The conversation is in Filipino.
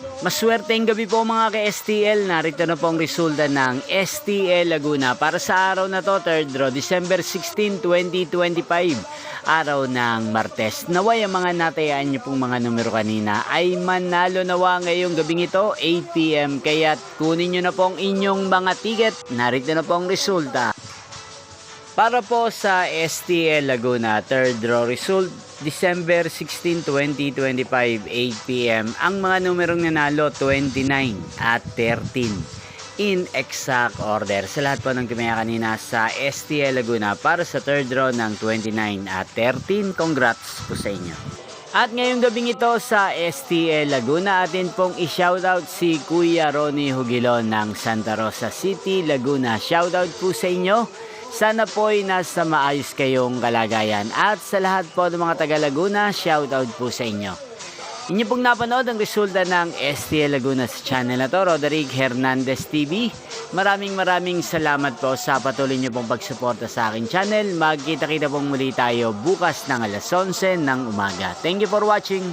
Maswerteng gabi po mga ka-STL. Narito na po ang resulta ng STL Laguna para sa araw na to, 3rd draw, December 16, 2025. Araw ng Martes. Naway ang mga natayaan nyo pong mga numero kanina ay manalo nawa ngayong gabing ito, 8 PM. Kaya kunin nyo na po ang inyong mga ticket. Narito na po ang resulta. Para po sa STL Laguna, 3rd draw result, December 16, 2025, 8 PM. Ang mga numerong nanalo, 29 at 13. In exact order. Sa lahat po ng tumaya kanina sa STL Laguna para sa 3rd draw ng 29 at 13. Congrats po sa inyo. At ngayong gabing ito sa STL Laguna, atin pong i-shoutout si Kuya Ronnie Hugilon ng Santa Rosa City, Laguna. Shoutout po sa inyo. Sana po'y nasa maayos kayong kalagayan. At sa lahat po ng mga taga Laguna, shoutout po sa inyo. Inyo pong napanood ang resulta ng STL Laguna sa channel na to, Roderick Hernandez TV. Maraming salamat po sa patuloy nyo pong pagsuporta sa aking channel. Magkita-kita pong muli tayo bukas ng alas 11 ng umaga. Thank you for watching.